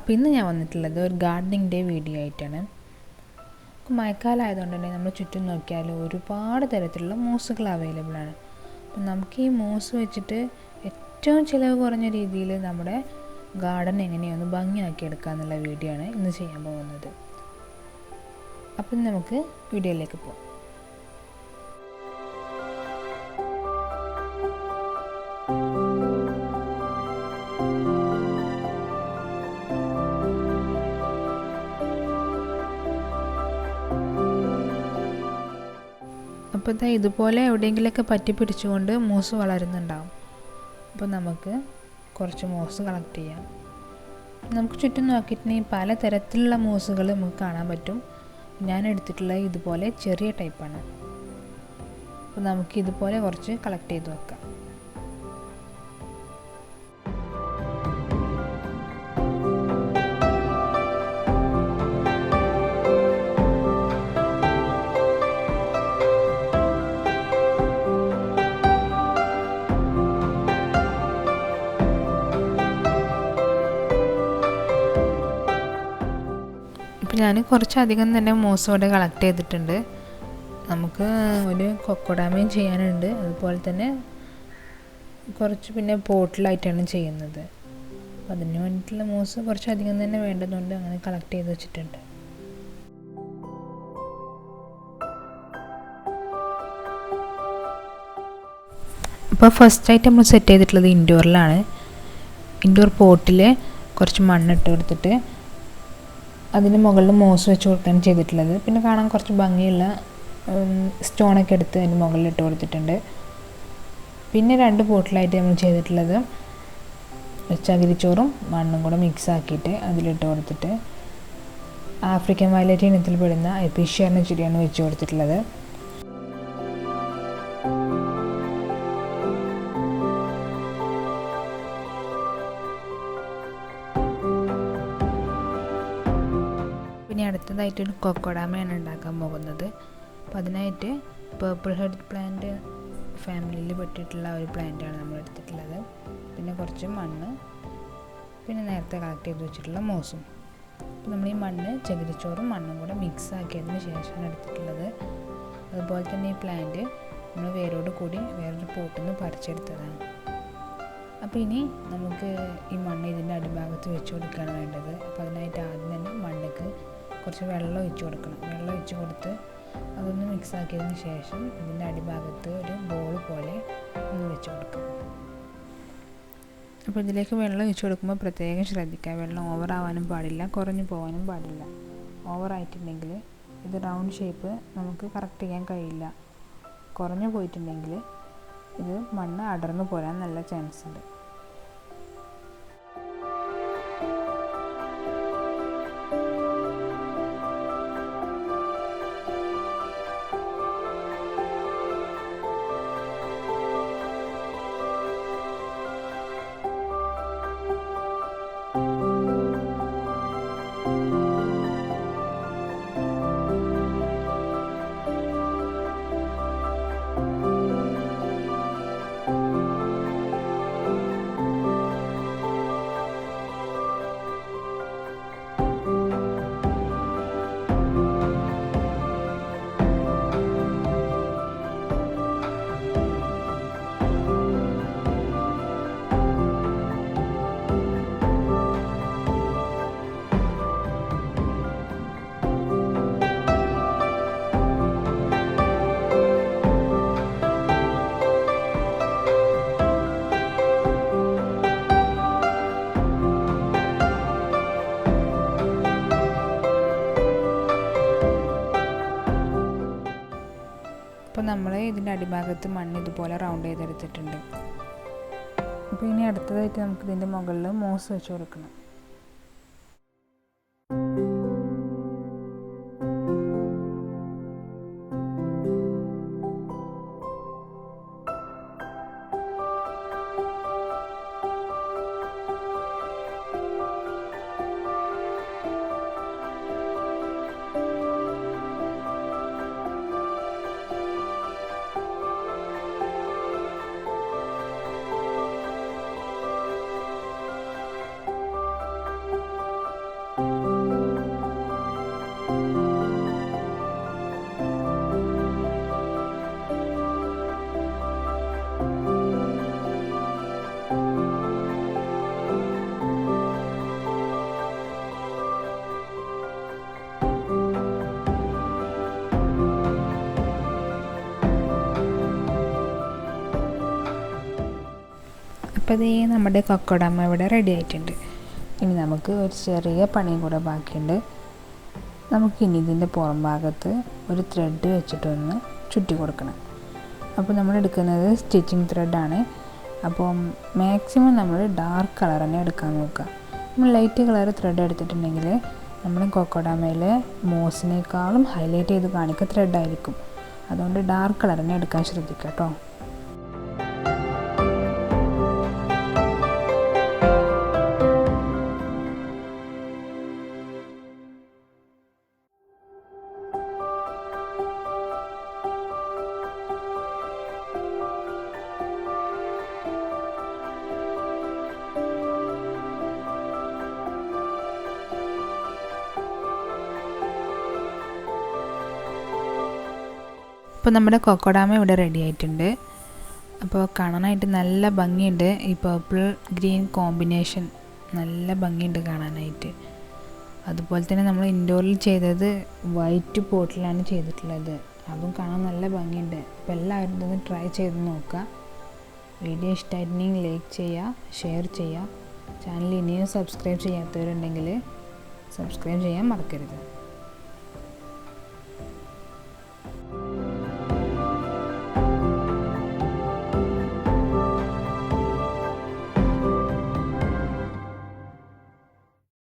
അപ്പോൾ ഇന്ന് ഞാൻ വന്നിട്ടുള്ളത് ഒരു ഗാർഡനിങ് ഡേ വീഡിയോ ആയിട്ടാണ്. മഴക്കാലം ആയതുകൊണ്ട് തന്നെ നമ്മൾ ചുറ്റും നോക്കിയാൽ ഒരുപാട് തരത്തിലുള്ള മോസുകൾ അവൈലബിൾ ആണ്. അപ്പം നമുക്ക് ഈ മോസ് വെച്ചിട്ട് ഏറ്റവും ചിലവ് കുറഞ്ഞ രീതിയിൽ നമ്മുടെ ഗാർഡൻ എങ്ങനെയൊന്ന് ഭംഗിയാക്കി എടുക്കുക എന്നുള്ള വീഡിയോ ആണ് ഇന്ന് ചെയ്യാൻ പോകുന്നത്. അപ്പം നമുക്ക് വീഡിയോയിലേക്ക് പോകാം. അപ്പോൾ ഇതുപോലെ എവിടെയെങ്കിലുമൊക്കെ പറ്റി പിടിച്ചുകൊണ്ട് മോസ് വളരുന്നുണ്ടാവും. അപ്പോൾ നമുക്ക് കുറച്ച് മോസ് കളക്ട് ചെയ്യാം. നമുക്ക് ചുറ്റും നോക്കിയിട്ടുണ്ടെങ്കിൽ പല തരത്തിലുള്ള മോസുകൾ നമുക്ക് കാണാൻ പറ്റും. ഞാൻ എടുത്തിട്ടുള്ളത് ഇതുപോലെ ചെറിയ ടൈപ്പാണ്. അപ്പോൾ നമുക്ക് ഇതുപോലെ കുറച്ച് കളക്ട് ചെയ്ത് വെക്കാം. അപ്പോൾ ഞാൻ കുറച്ചധികം തന്നെ മോസ് ഇവിടെ കളക്ട് ചെയ്തിട്ടുണ്ട്. നമുക്ക് ഒരു കൊക്കോഡാമയും ചെയ്യാനുണ്ട്, അതുപോലെ തന്നെ കുറച്ച് പിന്നെ പോട്ടിലായിട്ടാണ് ചെയ്യുന്നത്. അപ്പോൾ അതിന് വേണ്ടിയിട്ടുള്ള മോസ് കുറച്ചധികം തന്നെ വേണ്ടതുകൊണ്ട് അങ്ങനെ കളക്ട് ചെയ്ത് വെച്ചിട്ടുണ്ട്. അപ്പോൾ ഫസ്റ്റായിട്ട് നമ്മൾ സെറ്റ് ചെയ്തിട്ടുള്ളത് ഇൻഡോറിലാണ്. ഇൻഡോർ പോട്ടിൽ കുറച്ച് മണ്ണിട്ട് കൊടുത്തിട്ട് അതിന് മുകളിൽ മോസ് വെച്ച് കൊടുക്കുകയാണ് ചെയ്തിട്ടുള്ളത്. പിന്നെ കാണാൻ കുറച്ച് ഭംഗിയുള്ള സ്റ്റോണൊക്കെ എടുത്ത് അതിന് മുകളിൽ ഇട്ട് കൊടുത്തിട്ടുണ്ട്. പിന്നെ 2 പോട്ടിലായിട്ട് നമ്മൾ ചെയ്തിട്ടുള്ളത് ചകിരിച്ചോറും മണ്ണും കൂടെ മിക്സ് ആക്കിയിട്ട് അതിലിട്ട് കൊടുത്തിട്ട് ആഫ്രിക്കൻ വയലറ്റ് ഇനത്തിൽ പെടുന്ന എപ്പീഷ്യ എന്ന ചെടിയാണ് വെച്ച് കൊടുത്തിട്ടുള്ളത്. പിന്നെ അടുത്തതായിട്ട് ഒരു കൊക്കോഡാമയാണ് ഉണ്ടാക്കാൻ പോകുന്നത്. അപ്പോൾ അതിനായിട്ട് പേർപ്പിൾ ഹെഡ് പ്ലാന്റ് ഫാമിലിയിൽ പെട്ടിട്ടുള്ള ഒരു പ്ലാന്റാണ് നമ്മൾ എടുത്തിട്ടുള്ളത്. പിന്നെ കുറച്ച് മണ്ണ്, പിന്നെ നേരത്തെ കളക്ട് ചെയ്ത് വെച്ചിട്ടുള്ള മോസും. അപ്പോൾ നമ്മൾ ഈ മണ്ണ് ചകിരിച്ചോറും മണ്ണും കൂടെ മിക്സ് ആക്കിയതിന് ശേഷമാണ് എടുത്തിട്ടുള്ളത്. അതുപോലെ തന്നെ ഈ പ്ലാന്റ് നമ്മൾ വേരോട് കൂടി വേറൊരു പോട്ടിൽ നിന്ന് പറിച്ചെടുത്തതാണ്. അപ്പോൾ ഇനി നമുക്ക് ഈ മണ്ണ് ഇതിൻ്റെ അടിഭാഗത്ത് വെച്ച് കൊടുക്കുകയാണ് വേണ്ടത്. അപ്പോൾ അതിനായിട്ട് ആദ്യം തന്നെ മണ്ണിക്ക് കുറച്ച് വെള്ളം ഒഴിച്ച് കൊടുക്കണം. വെള്ളം ഒഴിച്ച് കൊടുത്ത് അതൊന്ന് മിക്സ് ആക്കിയതിന് ശേഷം ഇതിൻ്റെ അടിഭാഗത്ത് ഒരു ബോൾ പോലെ ഒന്ന് വെച്ച് കൊടുക്കാം. അപ്പോൾ ഇതിലേക്ക് വെള്ളം ഒഴിച്ച് കൊടുക്കുമ്പോൾ പ്രത്യേകം ശ്രദ്ധിക്കുക. വെള്ളം ഓവർ ആവാനും പാടില്ല, കുറഞ്ഞു പോകാനും പാടില്ല. ഓവറായിട്ടുണ്ടെങ്കിൽ ഇത് റൗണ്ട് ഷേപ്പ് നമുക്ക് കറക്റ്റ് ചെയ്യാൻ കഴിയില്ല. കുറഞ്ഞു പോയിട്ടുണ്ടെങ്കിൽ ഇത് മണ്ണ് അടർന്നു പോരാൻ നല്ല ചാൻസ് ഉണ്ട്. അപ്പോൾ നമ്മൾ ഇതിൻ്റെ അടിഭാഗത്ത് മണ്ണ് ഇതുപോലെ റൗണ്ട് ചെയ്തെടുത്തിട്ടുണ്ട്. അപ്പോൾ ഇനി അടുത്തതായിട്ട് നമുക്ക് ഇതിൻ്റെ മുകളിൽ മോസ് വെച്ച് കൊടുക്കണം. അപ്പോൾ ഇതേ നമ്മുടെ കൊക്കോഡാമ ഇവിടെ റെഡി ആയിട്ടുണ്ട്. ഇനി നമുക്ക് ഒരു ചെറിയ പണിയും കൂടെ ബാക്കിയുണ്ട്. നമുക്കിനി ഇതിൻ്റെ പുറം ഭാഗത്ത് ഒരു ത്രെഡ് വെച്ചിട്ടൊന്ന് ചുറ്റി കൊടുക്കണം. അപ്പോൾ നമ്മൾ എടുക്കുന്നത് സ്റ്റിച്ചിങ് ത്രെഡാണ്. അപ്പോൾ മാക്സിമം നമ്മൾ ഡാർക്ക് കളർ തന്നെ എടുക്കാൻ നോക്കുക. നമ്മൾ ലൈറ്റ് കളർ ത്രെഡ് എടുത്തിട്ടുണ്ടെങ്കിൽ നമ്മൾ കൊക്കോഡാമയിലെ മോസിനേക്കാളും ഹൈലൈറ്റ് ചെയ്ത് കാണിക്കുക ത്രെഡായിരിക്കും. അതുകൊണ്ട് ഡാർക്ക് കളർ തന്നെ എടുക്കാൻ ശ്രദ്ധിക്കുക കേട്ടോ. അപ്പോൾ നമ്മുടെ കൊക്കോഡാമ ഇവിടെ റെഡി ആയിട്ടുണ്ട്. അപ്പോൾ കാണാനായിട്ട് നല്ല ഭംഗിയുണ്ട്. ഈ പർപ്പിൾ ഗ്രീൻ കോമ്പിനേഷൻ നല്ല ഭംഗിയുണ്ട് കാണാനായിട്ട്. അതുപോലെ തന്നെ നമ്മൾ ഇൻഡോറിൽ ചെയ്തത് വൈറ്റ് പോട്ടിലാണ് ചെയ്തിട്ടുള്ളത്. അതും കാണാൻ നല്ല ഭംഗിയുണ്ട്. അപ്പോൾ എല്ലാവരും ഇതൊന്ന് ട്രൈ ചെയ്ത് നോക്കുക. വീഡിയോ ഇഷ്ടമായിട്ടുണ്ടെങ്കിൽ ലൈക്ക് ചെയ്യുക, ഷെയർ ചെയ്യുക. ചാനൽ ഇനിയും സബ്സ്ക്രൈബ് ചെയ്യാത്തവരുണ്ടെങ്കിൽ സബ്സ്ക്രൈബ് ചെയ്യാൻ മറക്കരുത്.